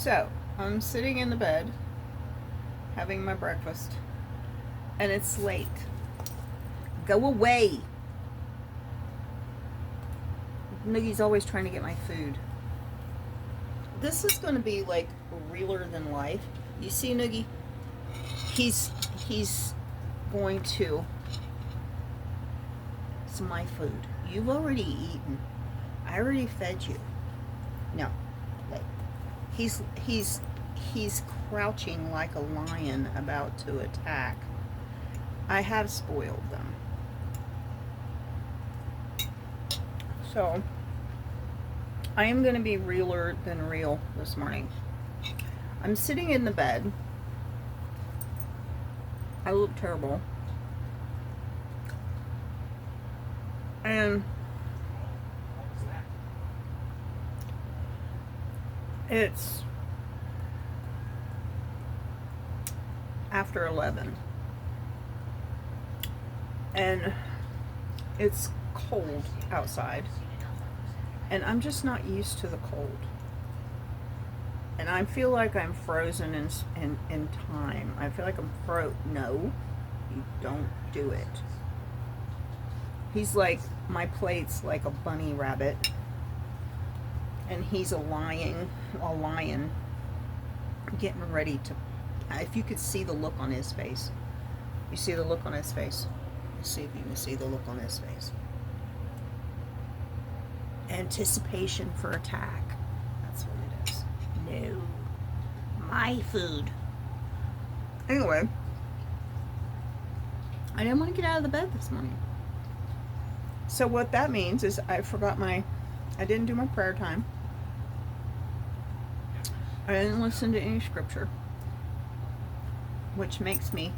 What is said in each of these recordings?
So, I'm sitting in the bed having my breakfast, and it's late. Go away! Noogie's always trying to get my food. This is going to be like realer than life. You see, Noogie? He's going to. It's my food. You've already eaten. I already fed you. No, like he's crouching like a lion about to attack. I have spoiled them. So I am going to be realer than real this morning. I'm sitting in the bed. I look terrible. And it's after 11. And it's cold outside. And I'm just not used to the cold. And I feel like I'm frozen in time. I feel like I'm No, you don't do it. He's like, my plate's like a bunny rabbit. And he's a lion getting ready to, if you could see the look on his face. You see the look on his face? Let's see if you can see the look on his face. Anticipation for attack. That's what it is. No. My food. Anyway, I didn't want to get out of the bed this morning. So what that means is I didn't do my prayer time. I didn't listen to any scripture. Which makes me,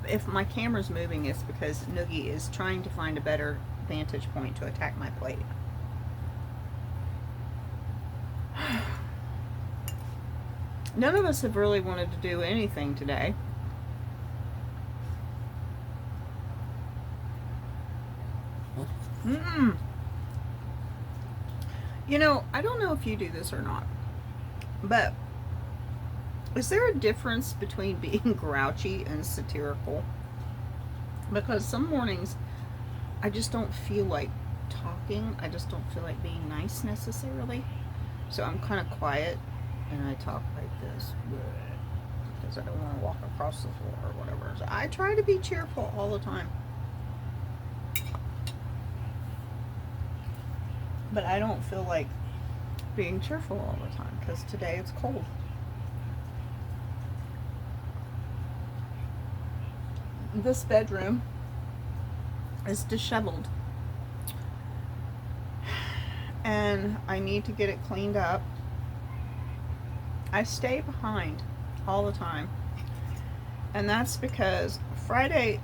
if my camera's moving, it's because Noogie is trying to find a better vantage point to attack my plate. None of us have really wanted to do anything today. You know, I don't know if you do this or not, but is there a difference between being grouchy and satirical? Because some mornings I just don't feel like talking. I just don't feel like being nice necessarily. So I'm kind of quiet and I talk like this because I don't want to walk across the floor or whatever. So I try to be cheerful all the time. But I don't feel like being cheerful all the time because today it's cold. This bedroom is disheveled. And I need to get it cleaned up. I stay behind all the time. And that's because Friday,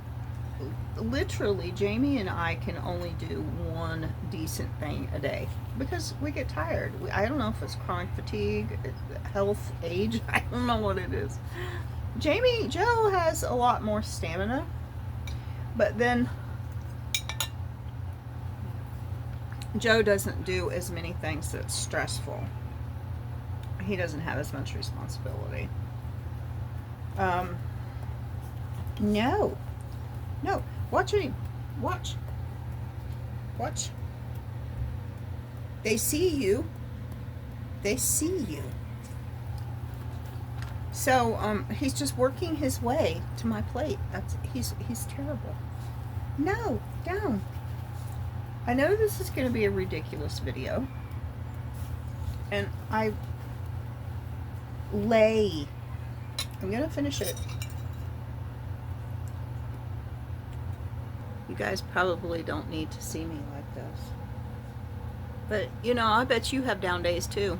literally, Jamie and I can only do one decent thing a day because we get tired. I don't know if it's chronic fatigue, health, age. I don't know what it is. Joe has a lot more stamina, but then Joe doesn't do as many things that's stressful. He doesn't have as much responsibility. No. Watch him. Watch. They see you. So, he's just working his way to my plate. He's terrible. No, down. I know this is going to be a ridiculous video. And I'm going to finish it. You guys probably don't need to see me like this. But, you know, I bet you have down days too.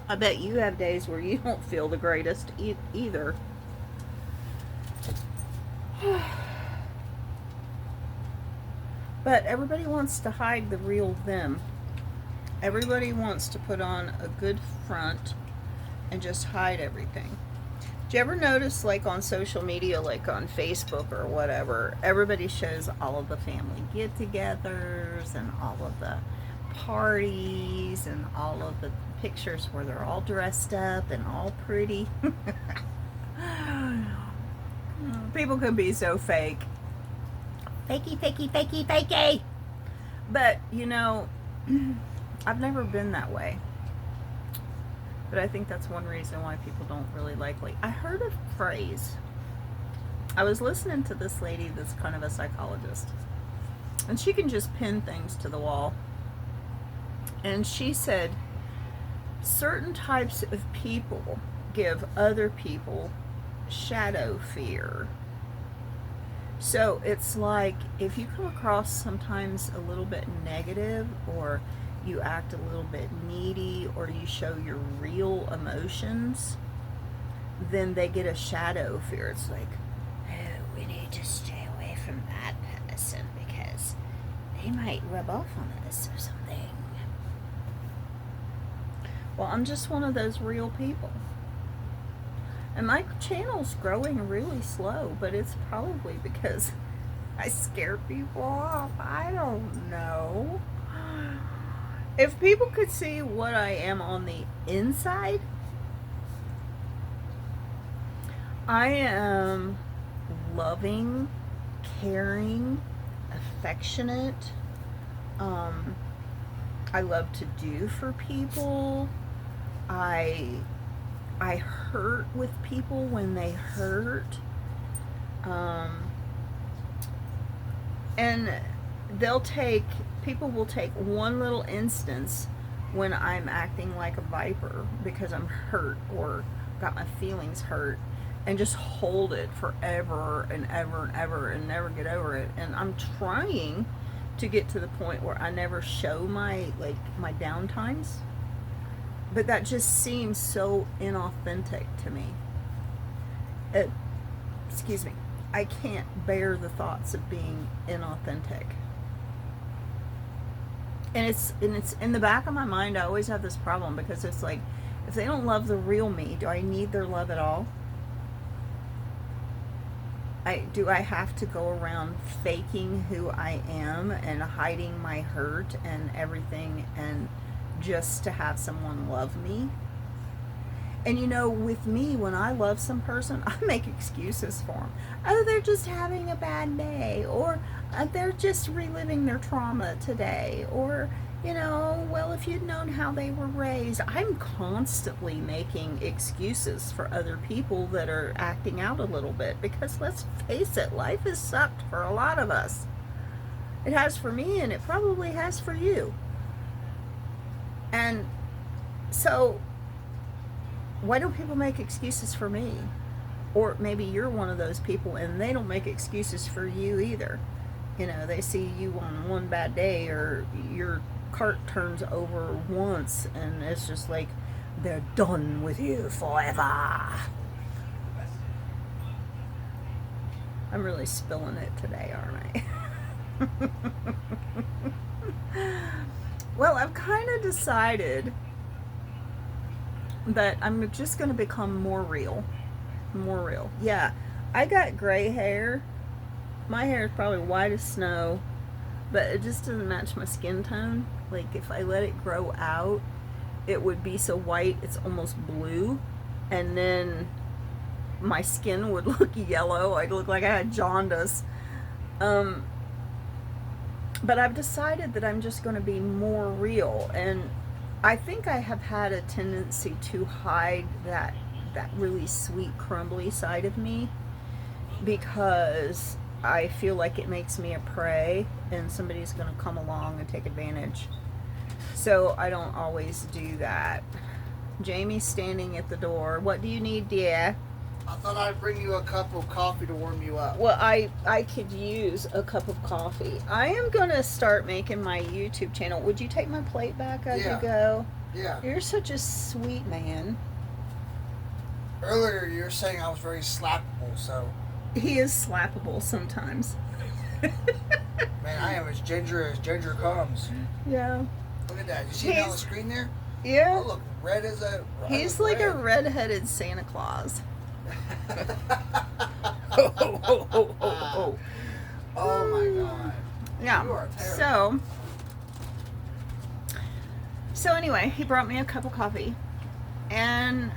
I bet you have days where you don't feel the greatest either. But everybody wants to hide the real them. Everybody wants to put on a good front and just hide everything. Do you ever notice, like on social media, like on Facebook or whatever, everybody shows all of the family get-togethers and all of the parties and all of the pictures where they're all dressed up and all pretty. People can be so fake. Fakey, fakey, fakey, fakey. But, you know, I've never been that way. But I think that's one reason why people don't really like me. I heard a phrase. I was listening to this lady that's kind of a psychologist. And she can just pin things to the wall. And she said, certain types of people give other people shadow fear. So it's like if you come across sometimes a little bit negative, or you act a little bit needy, or you show your real emotions, then they get a shadow fear. It's like, oh, we need to stay away from that person because they might rub off on us or something. Well, I'm just one of those real people. And my channel's growing really slow, but it's probably because I scare people off. I don't know. If people could see what I am on the inside, I am loving, caring, affectionate. I love to do for people. I hurt with people when they hurt. And people will take one little instance when I'm acting like a viper because I'm hurt or got my feelings hurt, and just hold it forever and ever and ever and never get over it. And I'm trying to get to the point where I never show my down times. But that just seems so inauthentic to me. Excuse me. I can't bear the thoughts of being inauthentic. And it's in the back of my mind. I always have this problem because it's like, if they don't love the real me, do I need their love at all? Do I have to go around faking who I am and hiding my hurt and everything, and just to have someone love me? And you know, with me, when I love some person, I make excuses for them. Oh, they're just having a bad day, or they're just reliving their trauma today, or, you know, well, if you'd known how they were raised. I'm constantly making excuses for other people that are acting out a little bit, because let's face it, life has sucked for a lot of us. It has for me, and it probably has for you. And so, why don't people make excuses for me? Or maybe you're one of those people and they don't make excuses for you either. You know, they see you on one bad day, or your cart turns over once, and it's just like they're done with you forever. I'm really spilling it today, aren't I? Well, I've kind of decided that I'm just going to become more real. More real. Yeah, I got gray hair. My hair is probably white as snow, but it just doesn't match my skin tone. Like, if I let it grow out, it would be so white it's almost blue, and then my skin would look yellow. I'd look like I had jaundice. But I've decided that I'm just going to be more real, and I think I have had a tendency to hide that really sweet, crumbly side of me, because I feel like it makes me a prey and somebody's going to come along and take advantage. So I don't always do that. Jamie's standing at the door. What do you need, dear? I thought I'd bring you a cup of coffee to warm you up. Well, I could use a cup of coffee. I am going to start making my YouTube channel. Would you take my plate back as you go? Yeah. You're such a sweet man. Earlier you were saying I was very slappable, so... He is slappable sometimes. Man, I am as ginger comes. Yeah. Look at that. You see it on the screen there? Yeah. Oh, look, red as a... He's like a red-headed Santa Claus. Oh my God. Yeah. You are terrible. So, So anyway, he brought me a cup of coffee, and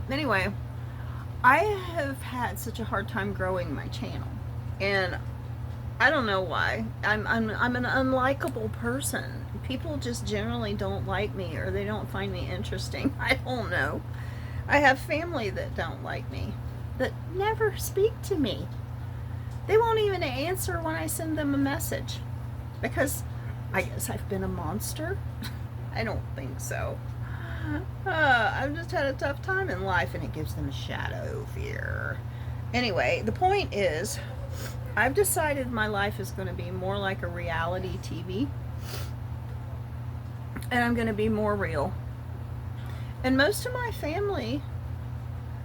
anyway, I have had such a hard time growing my channel, and I don't know why. I'm an unlikable person. People just generally don't like me, or they don't find me interesting. I don't know. I have family that don't like me, that never speak to me. They won't even answer when I send them a message, because I guess I've been a monster. I don't think so. I've just had a tough time in life, and it gives them a shadow fear. Anyway, the point is, I've decided my life is going to be more like a reality TV, and I'm going to be more real. And most of my family,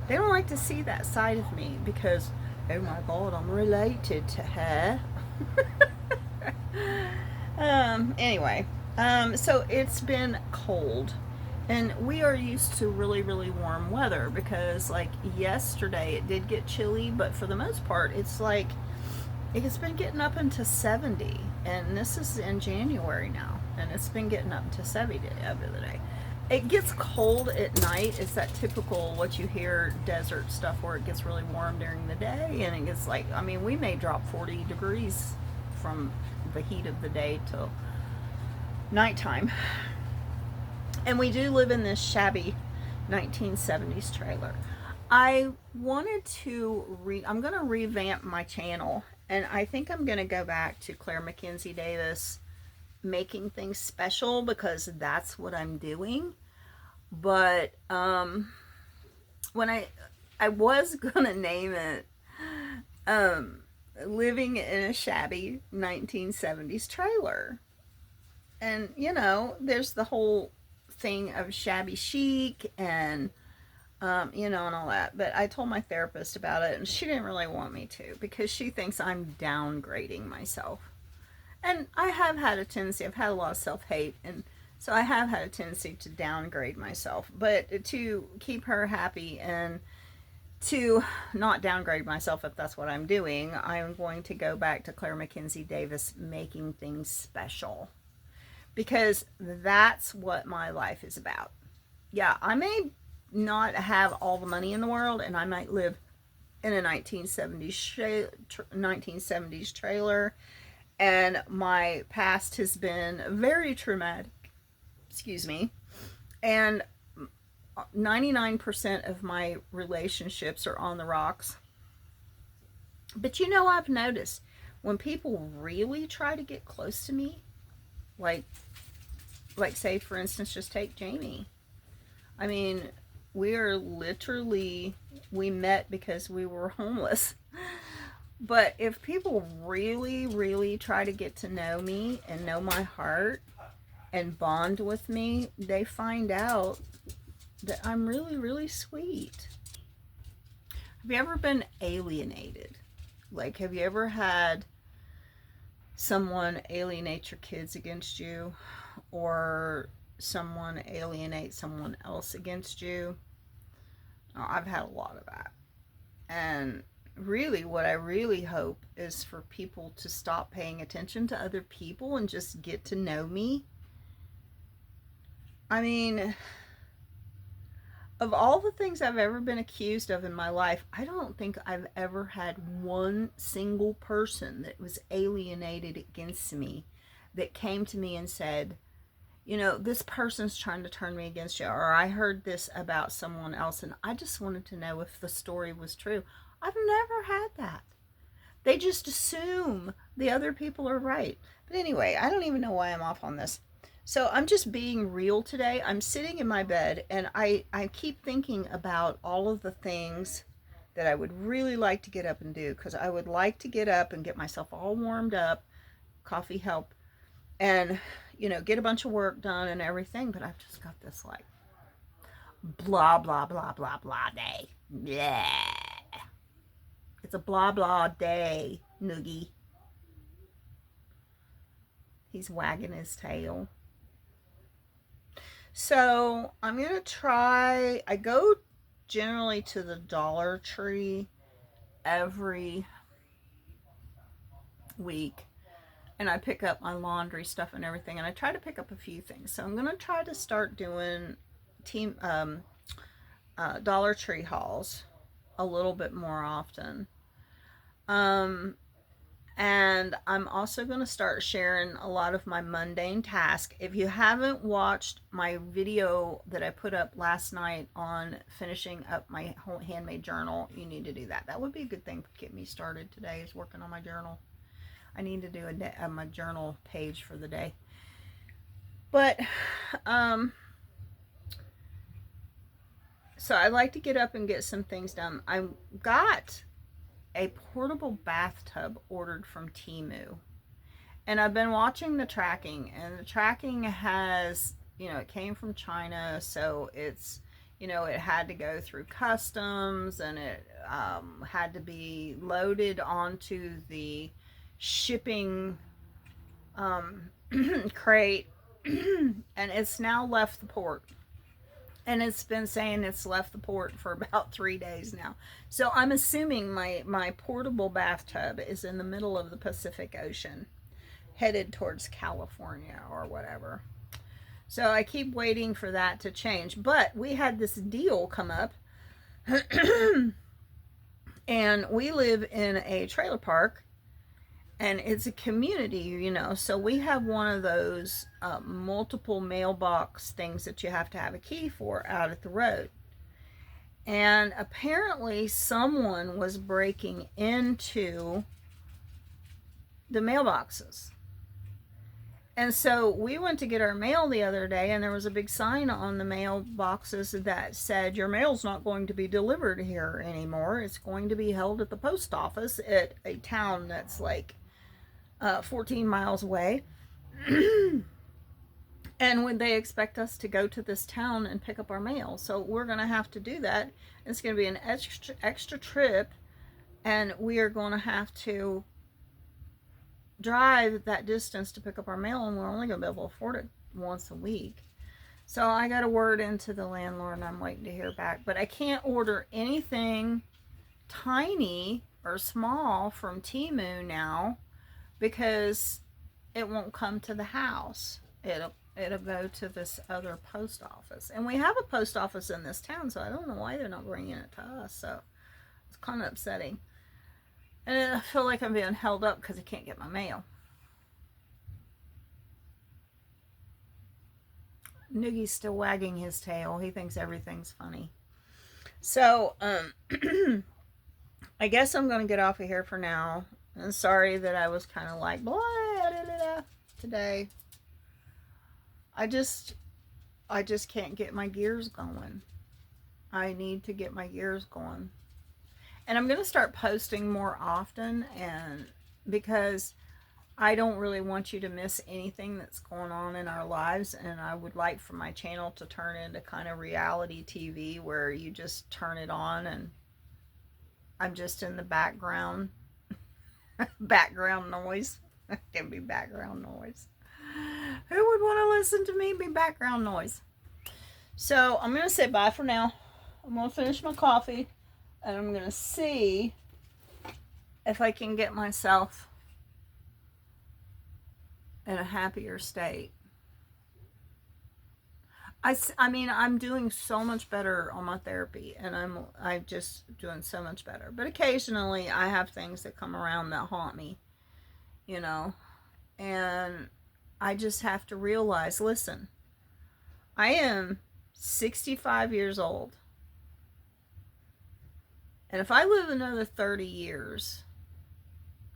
they don't like to see that side of me because, oh my God, I'm related to her. Anyway, so it's been cold, and we are used to really, really warm weather because, like, yesterday it did get chilly, but for the most part, it's like it's been getting up into 70, and this is in January now, and it's been getting up into 70 every other day. It gets cold at night. It's that typical what you hear desert stuff where it gets really warm during the day, and it gets like, I mean, we may drop 40 degrees from the heat of the day till nighttime. And we do live in this shabby 1970s trailer. I wanted to I'm going to revamp my channel, and I think I'm going to go back to Claire Mackenzie Davis making things special, because that's what I'm doing. But when I was going to name it living in a shabby 1970s trailer. And you know, there's the whole thing of shabby chic, and you know, and all that. But I told my therapist about it, and she didn't really want me to, because she thinks I'm downgrading myself. And I have had a tendency, I've had a lot of self-hate, and so I have had a tendency to downgrade myself. But to keep her happy and to not downgrade myself, if that's what I'm doing, I'm going to go back to Claire Mackenzie Davis making things special, because that's what my life is about. Yeah, I may not have all the money in the world, and I might live in a 1970s trailer, and my past has been very traumatic. Excuse me. And 99% of my relationships are on the rocks. But you know, I've noticed when people really try to get close to me, like say for instance, just take Jamie. I mean, we met because we were homeless. But if people really, really try to get to know me and know my heart and bond with me, they find out that I'm really, really sweet. Have you ever been alienated? Like, have you ever had someone alienate your kids against you, or someone alienate someone else against you? Oh, I've had a lot of that. And really, what I really hope is for people to stop paying attention to other people and just get to know me. I mean, of all the things I've ever been accused of in my life, I don't think I've ever had one single person that was alienated against me that came to me and said, you know, this person's trying to turn me against you, or I heard this about someone else and I just wanted to know if the story was true. I've never had that. They just assume the other people are right. But anyway, I don't even know why I'm off on this. So I'm just being real today. I'm sitting in my bed, and I keep thinking about all of the things that I would really like to get up and do, because I would like to get up and get myself all warmed up, coffee help, and, you know, get a bunch of work done and everything. But I've just got this like blah, blah, blah, blah, blah day. Yeah. It's a blah, blah day, Noogie. He's wagging his tail. So I'm going to try, I go generally to the Dollar Tree every week. and I pick up my laundry stuff and everything, and I try to pick up a few things. So I'm gonna try to start doing team Dollar Tree hauls a little bit more often. Um, and I'm also going to start sharing a lot of my mundane tasks. If you haven't watched my video that I put up last night on finishing up my whole handmade journal, you need to do that. That would be a good thing to get me started today, is working on my journal. I need to do my journal page for the day. But so I like to get up and get some things done. I got a portable bathtub ordered from Temu. And I've been watching the tracking, and the tracking has, it came from China, so it's, it had to go through customs, and it had to be loaded onto the shipping crate, and it's now left the port. And it's been saying it's left the port for about 3 days now. So I'm assuming my portable bathtub is in the middle of the Pacific Ocean, headed towards California or whatever. So I keep waiting for that to change. But we had this deal come up. And we live in a trailer park. And it's a community, so we have one of those multiple mailbox things that you have to have a key for out at the road. And apparently someone was breaking into the mailboxes. And so we went to get our mail the other day, and there was a big sign on the mailboxes that said, your mail's not going to be delivered here anymore. It's going to be held at the post office at a town that's like 14 miles away. And when they expect us to go to this town and pick up our mail, so we're going to have to do that. It's going to be an extra trip, and we are going to have to drive that distance to pick up our mail, and we're only going to be able to afford it once a week. So I got a word into the landlord, and I'm waiting to hear back. But I can't order anything tiny or small from Temu now, because it won't come to the house. It'll go to this other post office. And we have a post office in this town, so I don't know why they're not bringing it to us. So it's kind of upsetting. And I feel like I'm being held up because I can't get my mail. Noogie's still wagging his tail. He thinks everything's funny. So, I guess I'm going to get off of here for now. And sorry that I was kind of like, blah, blah, blah, blah, today. I just can't get my gears going. I need to get my gears going. And I'm going to start posting more often, and because I don't really want you to miss anything that's going on in our lives, and I would like for my channel to turn into kind of reality TV where you just turn it on and I'm just in the background. Background noise. It can be background noise. Who would want to listen to me be background noise? So I'm going to say bye for now. I'm going to finish my coffee, and I'm going to see if I can get myself in a happier state. I mean, I'm doing so much better on my therapy, and I'm just doing so much better. But occasionally I have things that come around that haunt me, and I just have to realize, listen, I am 65 years old. And if I live another 30 years,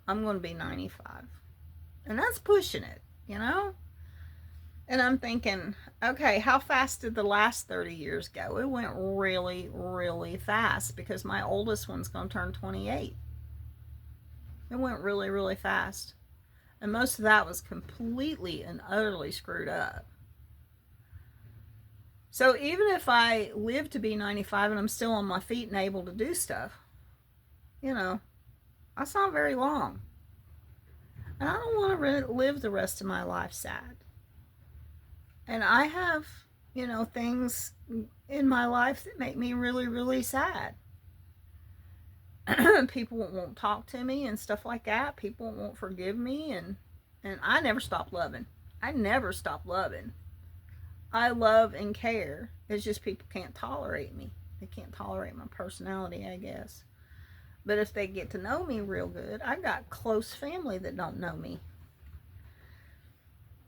I'm going to be 95. And that's pushing it, And I'm thinking, okay, how fast did the last 30 years go? It went really, really fast, because my oldest one's going to turn 28. It went really, really fast. And most of that was completely and utterly screwed up. So even if I live to be 95 and I'm still on my feet and able to do stuff, that's not very long. And I don't want to live the rest of my life sad. And I have, things in my life that make me really, really sad. People won't talk to me and stuff like that. People won't forgive me, and And I never stop loving. I never stop loving. I love and care. It's just people can't tolerate me. They can't tolerate my personality, I guess. But if they get to know me real good, I got close family that don't know me.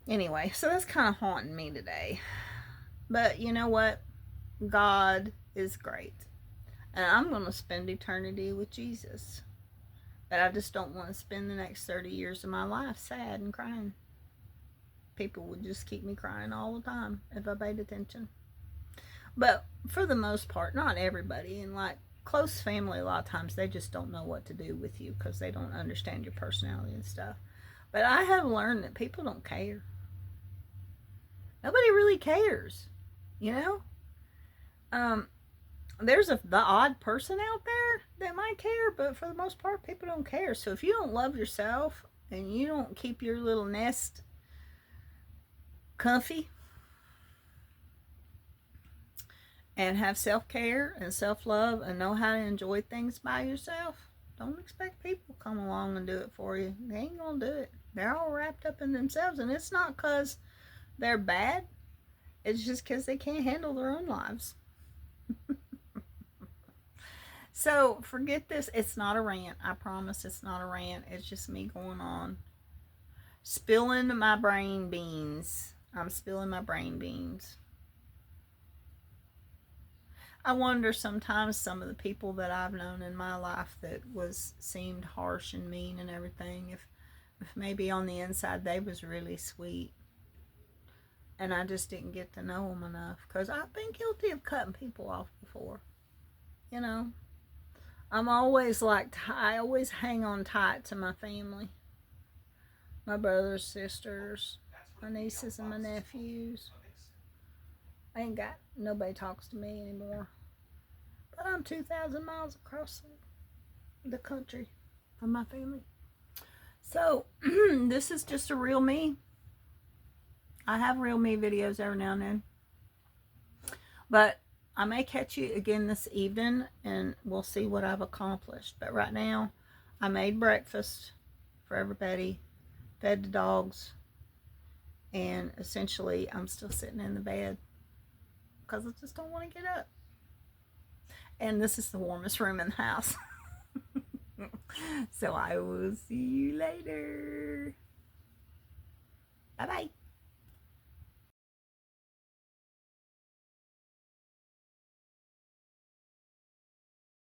Anyway, so that's kind of haunting me today. But you know what? God is great. And I'm going to spend eternity with Jesus. But I just don't want to spend the next 30 years of my life sad and crying. People would just keep me crying all the time if I paid attention. But for the most part, not everybody. And like close family, a lot of times they just don't know what to do with you because they don't understand your personality and stuff. But I have learned that people don't care. Nobody really cares, you know? There's the odd person out there that might care, but for the most part, people don't care. So if you don't love yourself and you don't keep your little nest comfy and have self-care and self-love and know how to enjoy things by yourself, don't expect people to come along and do it for you. They ain't gonna do it. They're all wrapped up in themselves, and it's not because they're bad. It's just because they can't handle their own lives. So forget this. It's not a rant. I promise it's not a rant. It's just me going on. Spilling my brain beans. I'm spilling my brain beans. I wonder sometimes some of the people that I've known in my life that seemed harsh and mean and everything, if maybe on the inside they was really sweet. And I just didn't get to know them enough. Because I've been guilty of cutting people off before. You know. I'm always I always hang on tight to my family. My brothers, sisters, my nieces and my nephews. I ain't got, nobody talks to me anymore. But I'm 2,000 miles across the country from my family. So, this is just a real me. I have real me videos every now and then. But I may catch you again this evening and we'll see what I've accomplished. But right now, I made breakfast for everybody, fed the dogs, and essentially I'm still sitting in the bed because I just don't want to get up. And this is the warmest room in the house. So I will see you later. Bye-bye.